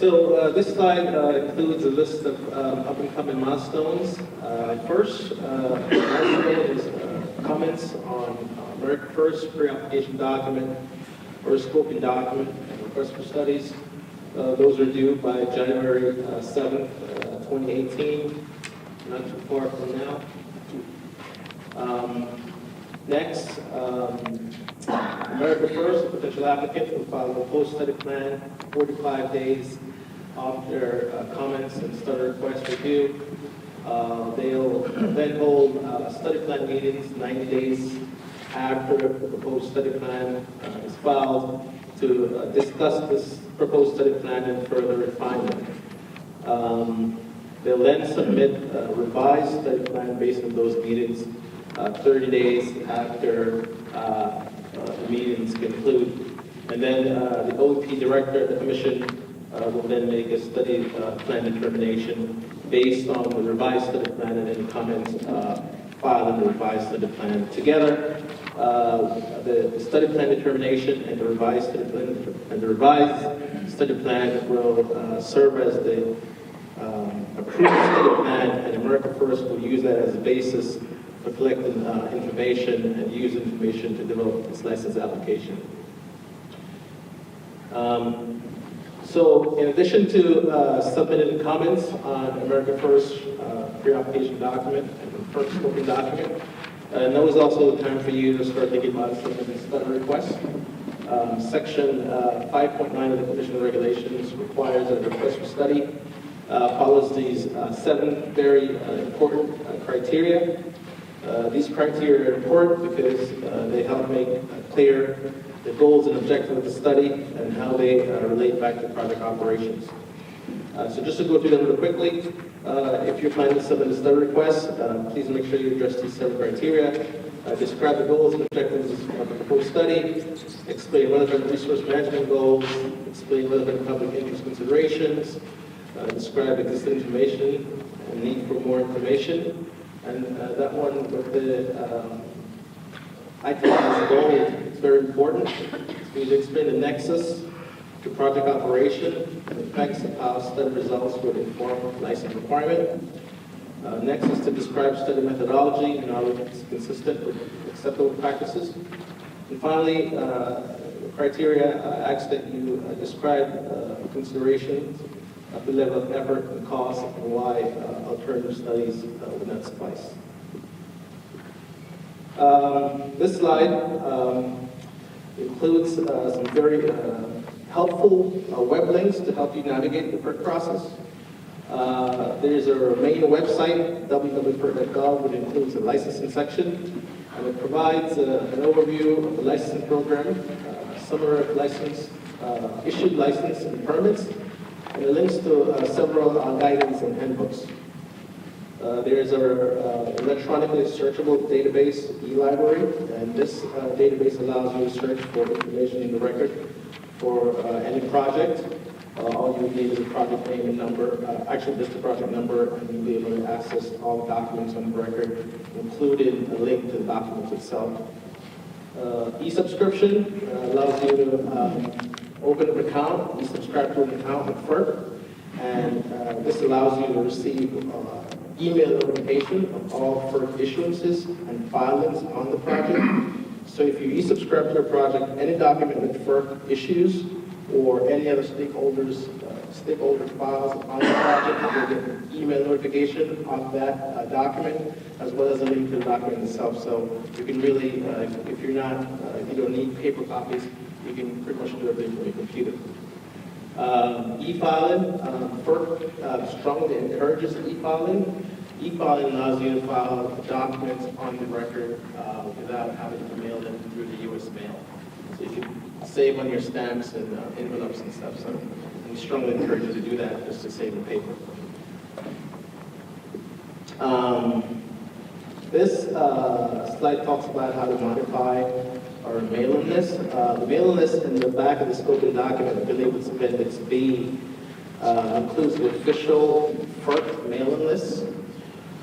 So this slide includes a list of up-and-coming milestones. First, is comments on America First pre-application document or scoping document and request for studies. Those are due by January 7th, 2018, not too far from now. Next, America First, a potential applicant, will file a proposed study plan 45 days after comments and study request review. They'll then hold study plan meetings 90 days after the proposed study plan is filed to discuss this proposed study plan and further refinement. They'll then submit a revised study plan based on those meetings 30 days after the meetings conclude. And then the OEP director at the commission will then make a study plan determination based on the revised study plan and any comments filed in the revised study plan. Together, the study plan determination and the revised study plan will serve as the approved study plan, and America First will use that as a basis for collecting information and use information to develop its license application. So in addition to submitting comments on America First pre-application document and the FERC scoping document, now is also the time for you to start thinking about submitting study requests. Section 5.9 of the Commission regulations requires a request for study follows these 7 very important criteria. These criteria are important because they help make clear the goals and objectives of the study and how they relate back to project operations. So just to go through them real quickly, if you're planning to submit a study request, please make sure you address these 7 criteria. Describe the goals and objectives of the proposed study, explain relevant resource management goals, explain relevant public interest considerations, describe existing information and need for more information. And that one with the italicized goal is very important. We need to explain the nexus to project operation and effects of how study results would inform license requirement. Next is to describe study methodology and how it's consistent with acceptable practices. And finally, the criteria asks that you describe considerations of the level of effort and cost and why alternative studies would not suffice. This slide includes some very helpful web links to help you navigate the FERC process. There's our main website, www.ferc.gov, which includes a licensing section, and it provides an overview of the licensing program, summary of license, issued license and permits, and it links to several guidance and handbooks. There's our electronically searchable database, e-library, and this database allows you to search for information in the record for any project. All you need is a project name and number, actually just the project number, and you'll be able to access all the documents on the record, including a link to the documents itself. E-subscription allows you to open an account, you subscribe to an account with FERC, and this allows you to receive email notification of all FERC issuances and filings on the project. So if you e-subscribe to a project, any document that FERC issues or any other stakeholder files on the project, you'll get an email notification of that document, as well as a link to the document itself. So you can really, if you don't need paper copies, you can pretty much do everything from your computer. E-filing, FERC strongly encourages e-filing. E-filing allows you to file documents on the record without having to mail them through the U.S. mail. So you can save on your stamps and envelopes and stuff. So we strongly encourage you to do that just to save the paper. This slide talks about how to modify our mailing list. The mailing list in the back of the scoping document, I believe it's Appendix B, includes the official FERC mailing list.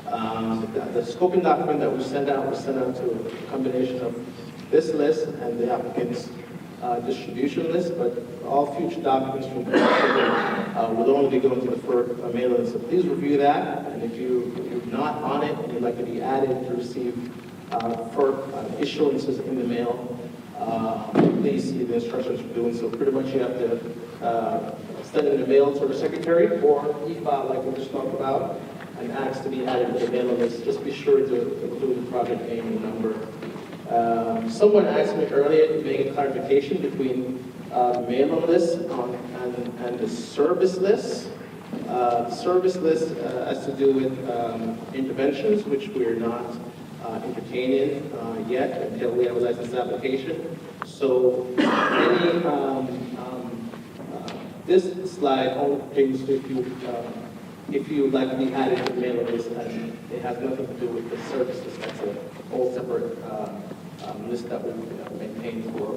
The scoping document that was sent out to a combination of this list and the applicant's distribution list, but all future documents from FERC will only be going to the FERC mailing list. So please review that, and if you're not on it and you'd like to be added to receive FERC issuances in the mail, please see the instructions for doing so. Pretty much you have to send in the mail to the secretary or e-file like we just talked about and ask to be added to the mailing list. Just be sure to include the project name and number. Someone asked me earlier to make a clarification between the mailing list and the service list. The service list has to do with interventions, which we're not entertaining yet until we have a license application. So this slide only pertains to if you would like to be added to the mailing list, and it has nothing to do with the service list. That's a whole separate list that we maintain for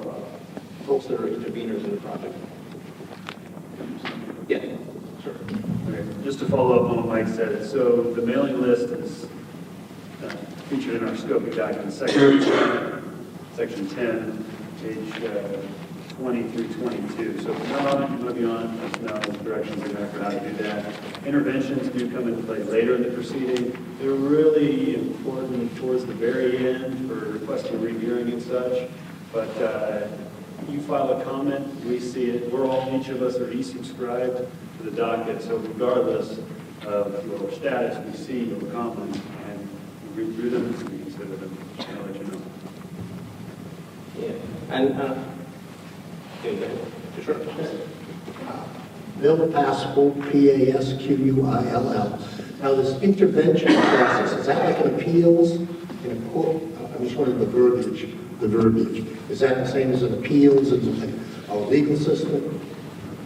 folks that are interveners in the project. Yeah, sure. Okay, just to follow up on what Mike said, so the mailing list is featured in our scoping document, section 10, page 20 through 22. So if you're not on it, you want to be on it, let us know directions for how to do that. Interventions do come into play later in the proceeding. They're really important towards the very end for requesting rehearing and such, but you file a comment, we see it, each of us are e-subscribed to the docket, so regardless of your status, we see your comments and we read through them and we consider them. I'll let you know. Yeah, and sure. Bill Pasquill, Pasquill. Now, this intervention process, is that like an appeals in a court? I'm just wondering the verbiage. Is that the same as an appeals in a legal system?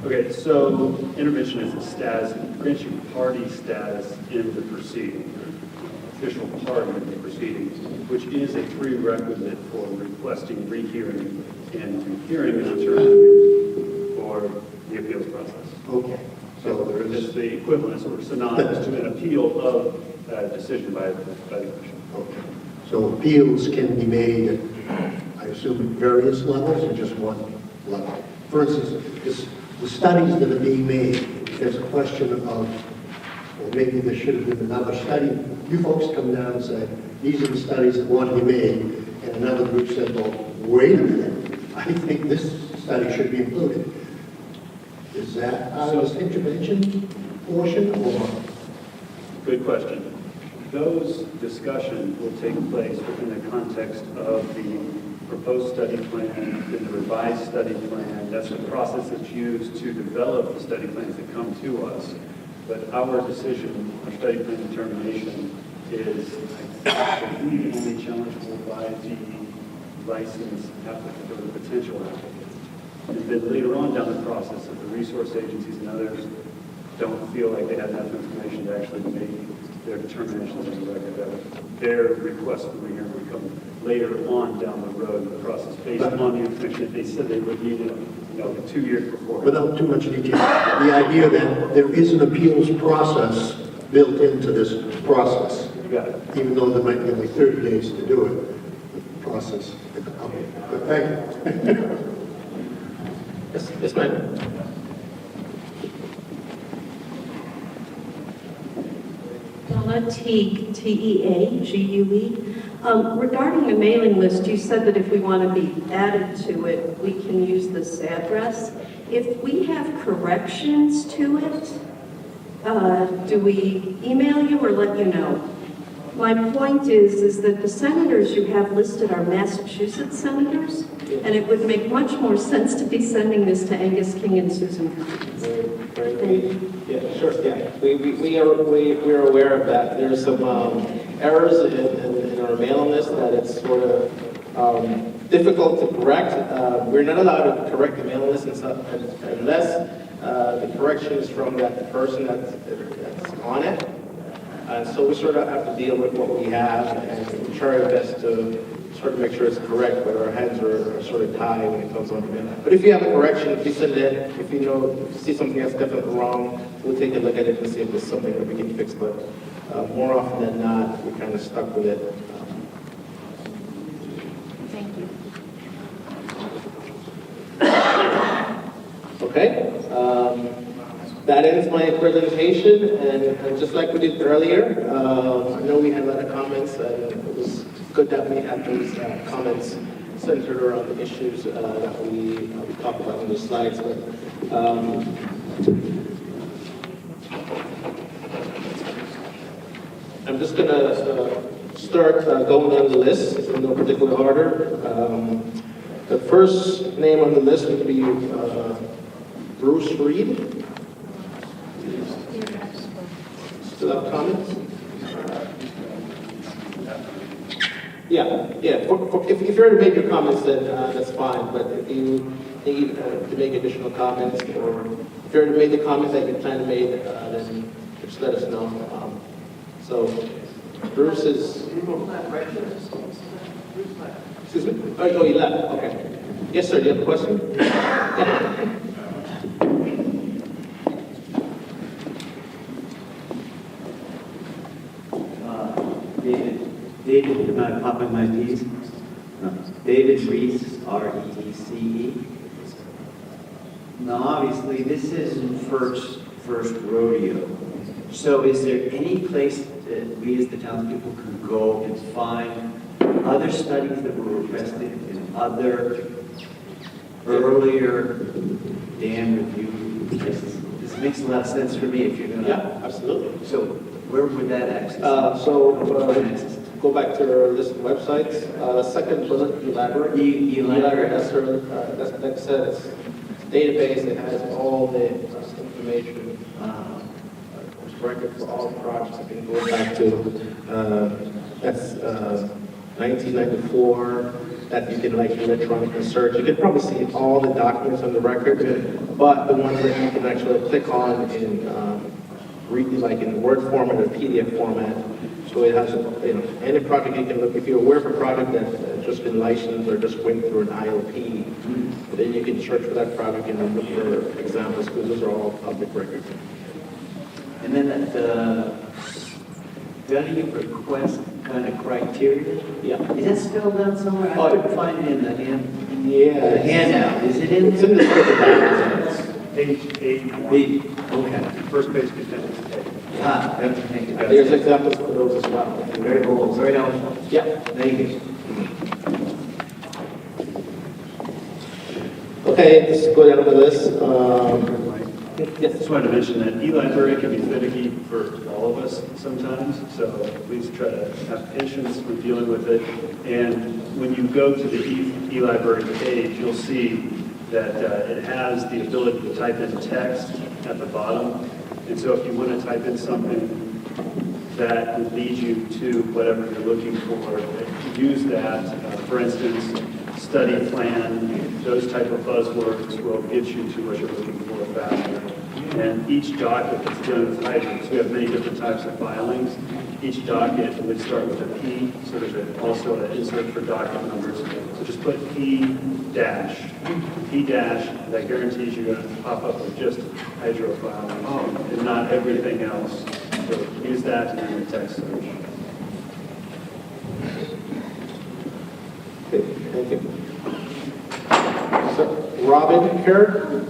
Okay, so intervention is a status, it grants you party status in the proceeding, official party in the proceeding, which is a prerequisite for requesting rehearing and rehearing an attorney for the appeals process. Okay. So there is the equivalent or synonymous to an appeal of a decision by the commission. Okay. So appeals can be made at, I assume, at various levels or just one level? For instance, the studies that are being made, there's a question of, well, maybe there should have been another study. You folks come down and say, these are the studies that want to be made, and another group said, well, wait a minute, I think this study should be included. Is that this intervention portion or? Good question. Those discussions will take place within the context of the proposed study plan and the revised study plan. That's the process that's used to develop the study plans that come to us. But our decision, our study plan determination, is, I believe, only challengeable by the license applicant or the potential applicant. And then later on down the process, if the resource agencies and others don't feel like they have enough information to actually make their determinations on the record, their request for rehearing would come later on down the road in the process based on the information that they said they would need, 2 years before. Without too much detail, the idea that there is an appeals process built into this process. You got it. Even though there might be only 30 days to do it, the process. Okay, but thank you. Yes, ma'am. Donna Teague, T-E-A-G-U-E. Regarding the mailing list, you said that if we want to be added to it, we can use this address. If we have corrections to it, do we email you or let you know? My point is that the senators you have listed are Massachusetts senators, and it would make much more sense to be sending this to Angus King and Susan Perkins. Yeah, sure. Yeah, we're aware of that. There's some errors in our mailing list that it's sort of difficult to correct. We're not allowed to correct the mailing list unless the correction is from that person that's on it. And so we sort of have to deal with what we have and try our best to sort of make sure it's correct, but our hands are sort of tied when it comes on to it. But if you have a correction, if you send it in, if you see something that's definitely wrong, we'll take a look at it and see if there's something that we can fix. But more often than not, we're kind of stuck with it. Thank you. Okay. That ends my presentation, and just like we did earlier, I know we had a lot of comments, and it was good that we had those comments centered around the issues that we talked about in the slides. But, I'm just going to start going down the list in no particular order. The first name on the list would be Bruce Reed. Still have comments? Yeah. If you're to make your comments, then that's fine. But if you need to make additional comments, or if you're to make the comments that you plan to make, then just let us know. So, Bruce is. Excuse me. Oh, you left. Okay. Yes, sir. Do you have a question? Yeah. David, am I popping my P's? No. David Reese, R-E-E-C-E. Now, obviously, this isn't FERC's first rodeo. So is there any place that we as the townspeople can go and find other studies that were requested in other earlier dam review places? This makes a lot of sense for me if you're going to... Yeah, absolutely. So where would that access? Go back to our list of websites. Second bullet, eLibrary. eLibrary. That's like I said, it's a database that has all the information, record for all the projects. I can go back to, that's 1994, that you can like electronically search. You can probably see all the documents on the record, but the ones that you can actually click on in like in Word format or PDF format. So it has, any project you can look, if you're aware of a project that's just been licensed or just going through an IOP, then you can search for that project and look for examples, because those are all public records. And then do any request kind of criteria? Yeah. Is that spelled out somewhere? I couldn't find it in the Yeah. handout. Is it in It's in there? the script. Page 8. Okay. First page contains the page. Thank you. There's examples for those as well. Very cool, very helpful. Yeah. Thank you. Okay, let's go down the list. Yes. Just wanted to mention that eLibrary can be finicky for all of us sometimes, so please try to have patience with dealing with it. And when you go to the eLibrary page, you'll see that it has the ability to type in text at the bottom. And so if you want to type in something that would lead you to whatever you're looking for, use that. For instance, study plan, those type of buzzwords will get you to what you're looking for faster. And each docket that's done with hydrant, we have many different types of filings. Each docket would start with a P, so there's also an insert for docket numbers. So just put P dash, that guarantees you're going to pop up with just hydro filings and not everything else. So use that in the text search. Okay, thank you. So, Robin Kerr.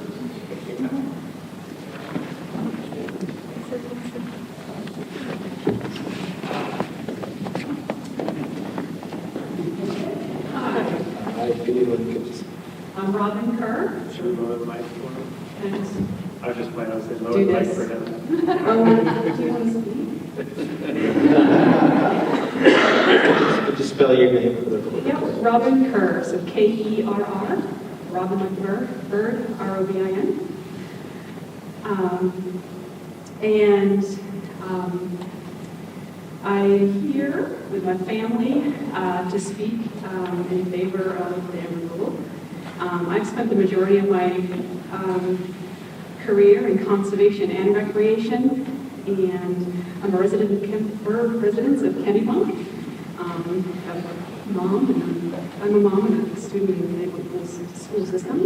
I'm Robin Kerr. Should we lower the mic for him? And I was just planning on saying lower the mic for him. do you want to speak? Could you spell your name for the record? Yep, Robin Kerr, so K-E-R-R, Robin like bird, R-O-B-I-N. I'm here with my family to speak in favor of dam removal. I've spent the majority of my career in conservation and recreation, and I'm a resident of we're residents of Kennebunk. Have a mom, and I'm a mom and a student in the neighborhood school system.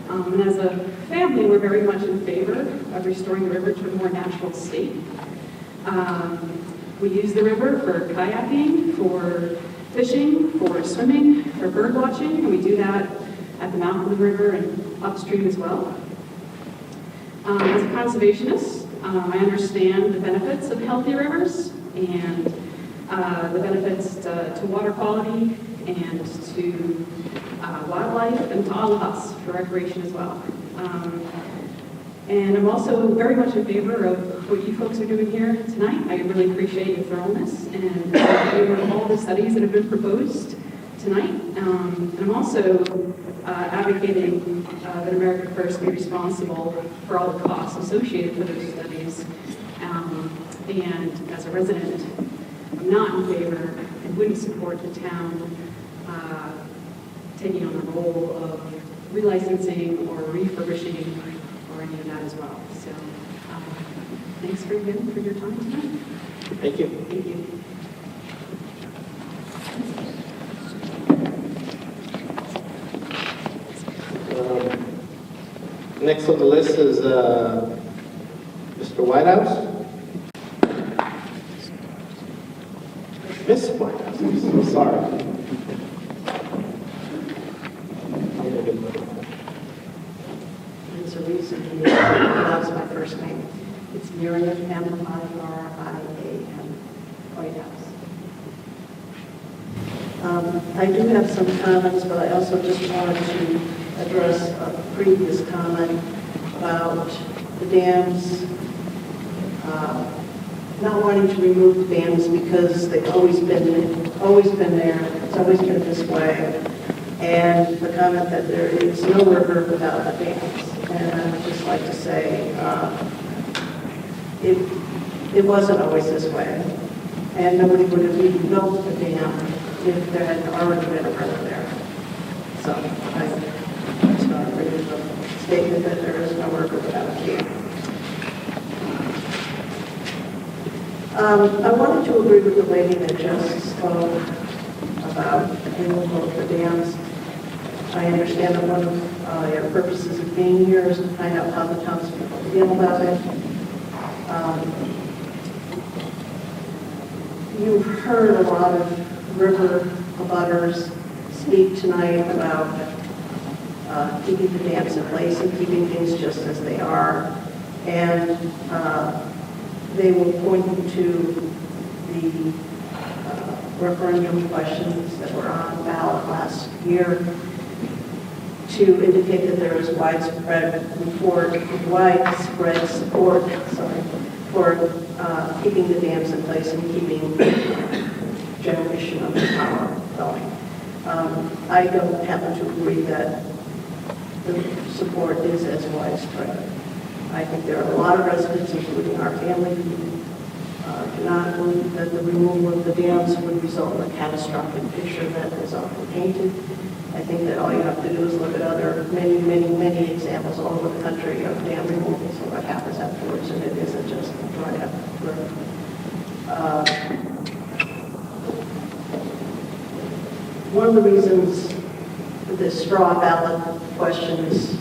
And as a family, we're very much in favor of restoring the river to a more natural state. We use the river for kayaking, for fishing, for swimming, for bird watching, and we do that at the mouth of the river and upstream as well. As a conservationist, I understand the benefits of healthy rivers and the benefits to water quality and to wildlife and to all of us for recreation as well. And I'm also very much in favor of what you folks are doing here tonight. I really appreciate your thoroughness and in favor of all the studies that have been proposed tonight. And I'm also advocating that America First be responsible for all the costs associated with those studies. And as a resident, I'm not in favor and wouldn't support the town taking on the role of relicensing or refurbishing or any of that as well. So thanks again for your time tonight. Thank you. Thank you. Next on the list is Mr. Whitehouse. Miss Whitehouse, I'm so sorry. There's a reason he loves my first name. It's Miriam, M-I-R-I-A-M, Whitehouse. I do have some comments, but I also just wanted to address a previous comment about the dams, not wanting to remove the dams because they've always been there. It's always been this way. And the comment that there is no river without the dams. And I would just like to say, it wasn't always this way. And nobody would have even built the dam if there had already been a river there. So I start with the statement that there is no river without a dam. I wanted to agree with the lady that just spoke about the removal of the dams. I understand that one of your purposes of being here is to find out how the townspeople feel about it. You've heard a lot of river abutters speak tonight about keeping the dams in place and keeping things just as they are. And they will point you to the referendum questions that were on the ballot last year to indicate that there is widespread support for keeping the dams in place and keeping generation of power going. I don't happen to agree that the support is as widespread. I think there are a lot of residents, including our family, who do not believe that the removal of the dams would result in a catastrophic picture that is often painted. I think that all you have to do is look at other many examples all over the country of dam removals and what happens afterwards, and it isn't just right up the river. One of the reasons the straw ballot questions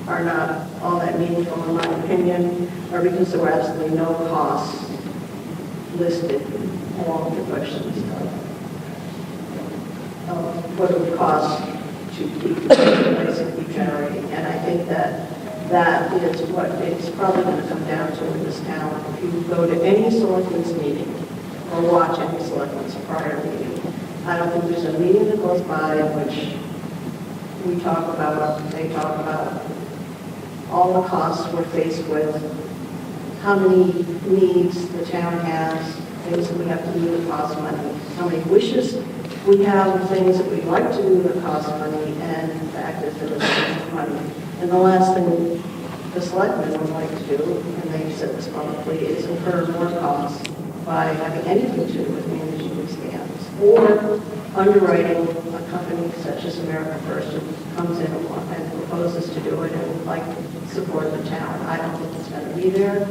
are not all that meaningful, in my opinion, are because there were absolutely no costs listed along the questions of what it would cost to keep the place and keep generating. And I think that that is what it's probably going to come down to in this town. If you go to any selectmen's meeting or watch any selectmen's prior meeting, I don't think there's a meeting that goes by in which we talk about, they talk about all the costs we're faced with, how many needs the town has, things that we have to do that cost money, how many wishes we have, things that we'd like to do that cost money, and the fact is that it's so much money. And the last thing the selectmen would like to do, and they've said this publicly, is incur more costs by having anything to do with managing these dams, or underwriting a company such as America First who comes in and proposes to do it and would like to support the town. I don't think it's going to be there.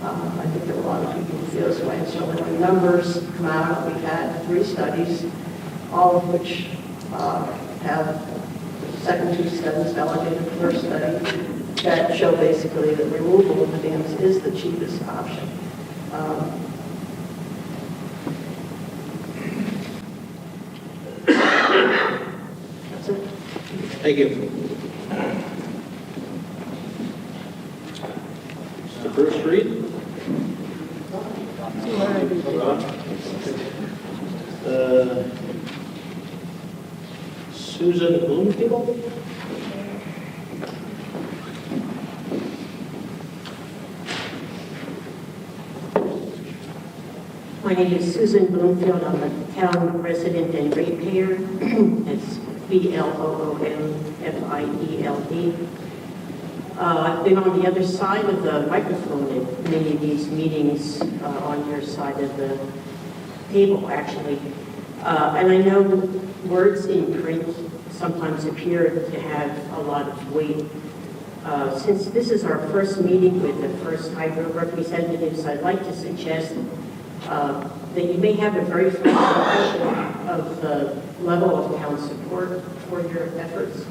I think there are a lot of people who feel this way. And so when numbers come out, we've had 3 studies, all of which have the second 2 studies validated the first study, that show basically that removal of the dams is the cheapest option. That's it. Thank you. Mr. Bruce Reed? Susan Bloomfield? My name is Susan Bloomfield. I'm a town resident and ratepayer. It's Bloomfield. I've been on the other side of the microphone at many of these meetings, on your side of the table, actually. And I know words in print sometimes appear to have a lot of weight. Since this is our first meeting with the first hydro representatives, I'd like to suggest that you may have a very full impression of the level of town support for your efforts.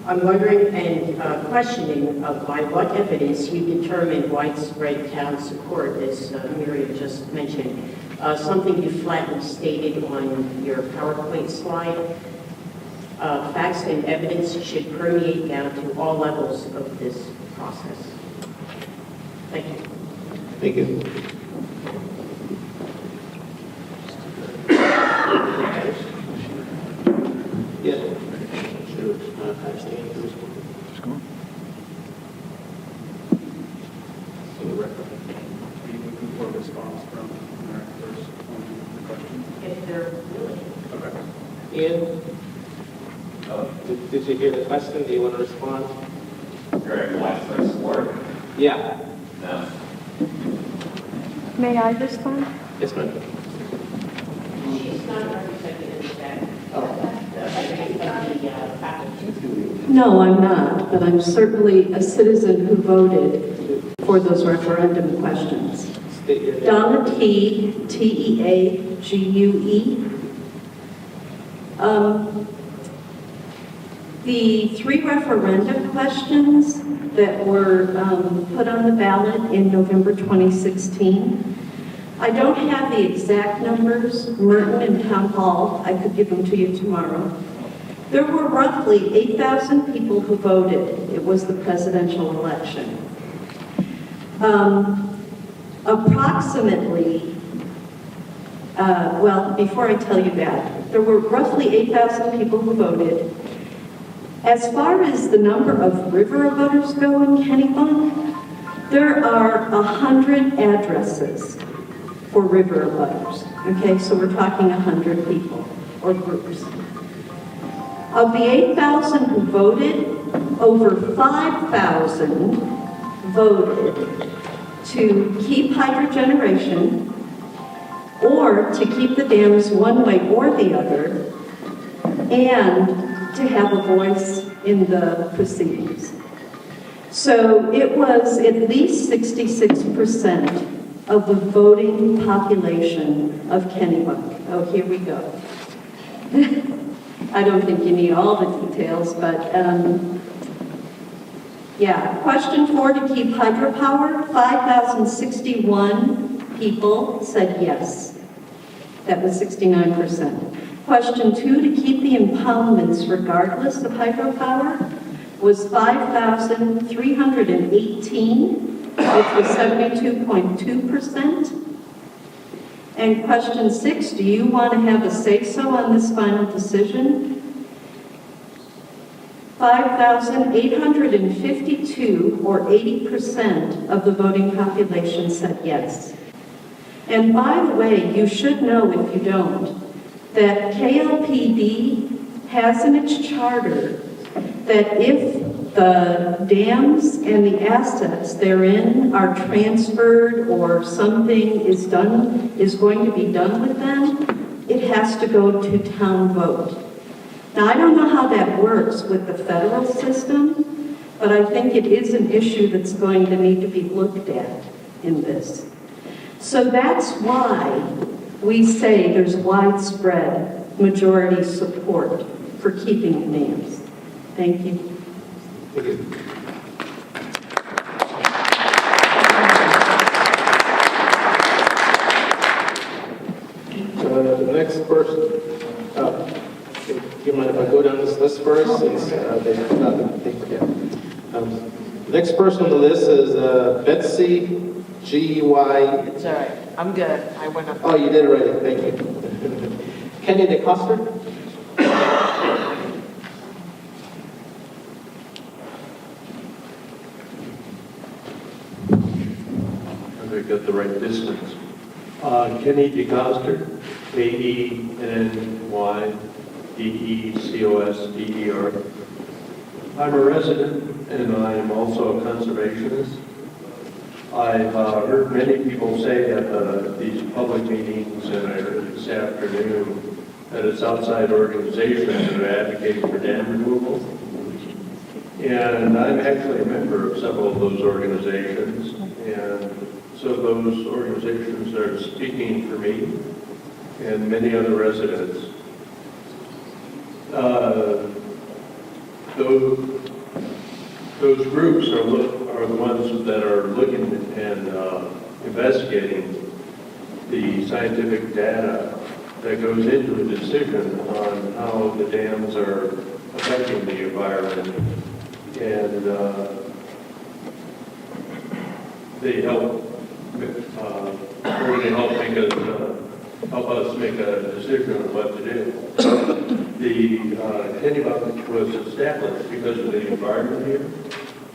I'm wondering and questioning by what evidence you determine widespread town support, as Miriam just mentioned. Something you flatly stated on your PowerPoint slide. Facts and evidence should permeate down to all levels of this process. Thank you. Thank you. Yeah. Sure. Understand. Just go on. So the record, are you looking for a response from America First on the question? If they're willing. Okay. Ian? Did you hear the question? Do you want to respond? Correct, widespread support? Yeah. No. May I respond? Yes, ma'am. She's not representing that. No, I'm not, but I'm certainly a citizen who voted for those referendum questions. State your name. Donna T, Teague. The 3 referendum questions that were put on the ballot in November 2016, I don't have the exact numbers. Merton and Town Hall, I could give them to you tomorrow. There were roughly 8,000 people who voted. It was the presidential election. Approximately, well, before I tell you that, there were roughly 8,000 people who voted. As far as the number of river voters go in Kennebunk, there are 100 addresses for river voters. Okay, so we're talking 100 people or groups. Of the 8,000 who voted, over 5,000 voted to keep hydrogeneration or to keep the dams one way or the other, and to have a voice in the proceedings. So it was at least 66% of the voting population of Kennebunk. Oh, here we go. I don't think you need all the details, but yeah. Question 4, to keep hydropower, 5,061 people said yes. That was 69%. Question 2, to keep the impoundments regardless of hydropower, was 5,318, which was 72.2%. And question 6, do you want to have a say-so on this final decision? 5,852, or 80% of the voting population said yes. And by the way, you should know if you don't, that KLPD has in its charter that if the dams and the assets therein are transferred or something is going to be done with them, it has to go to town vote. Now, I don't know how that works with the federal system, but I think it is an issue that's going to need to be looked at in this. So that's why we say there's widespread majority support for keeping the dams. Thank you. Thank you. The next person, do you mind if I go down this list first? Since they forget. The next person on the list is Betsy G.Y. It's all right. I'm good. I went up. Oh, you did it right. Thank you. Kenny DeCoster. I got the right distance. Kenny DeCoster, KENYDECOSDER. I'm a resident and I am also a conservationist. I've heard many people say at these public meetings, and I heard this afternoon, that it's outside organizations that are advocating for dam removal. And I'm actually a member of several of those organizations, and so those organizations are speaking for me and many other residents. Those groups are the ones that are looking and investigating the scientific data that goes into a decision on how the dams are affecting the environment. And they help help us make a decision on what to do. The Kennebunk was established because of the environment here.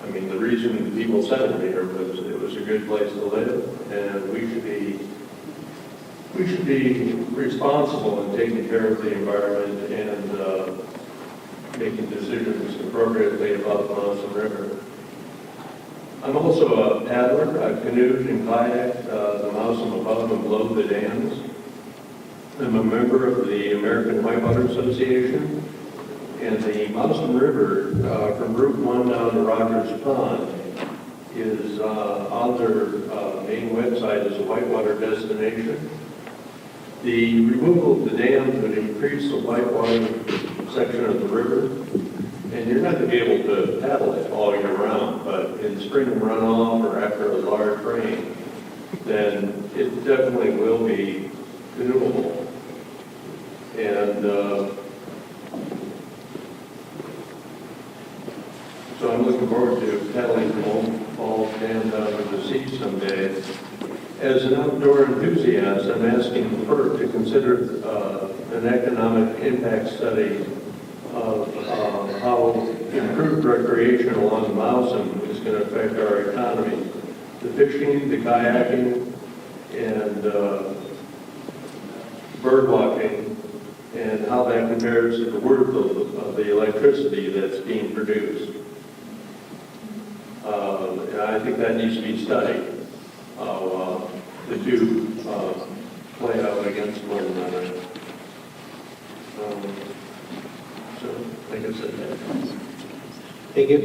I mean, the reason people settled here was it was a good place to live, and we should be responsible in taking care of the environment and making decisions appropriately about the Mousam River. I'm also a paddler. I've canoed and kayaked the Mousam above and below the dams. I'm a member of the American Whitewater Association, and the Mousam River from Route 1 down to Rogers Pond is on their main website as a whitewater destination. The removal of the dams would increase the whitewater section of the river, and you're not going to be able to paddle it all year round, but in spring runoff or after a large rain, then it definitely will be canoeable. And so I'm looking forward to paddling from all dams down to the sea someday. As an outdoor enthusiast, I'm asking FERC to consider an economic impact study of how improved recreation along the Mousam is going to affect our economy. The fishing, the kayaking, and bird watching, and how that compares to the worth of the electricity that's being produced. And I think that needs to be studied. The two play out against one another. So, like I said, Thank you.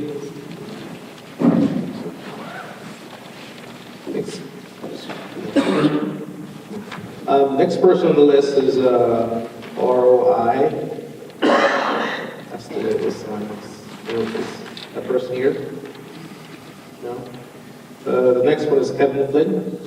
Thanks. Next person on the list is ROI. That's the latest one. Is that person here? No? The next one is Kevin Flynn.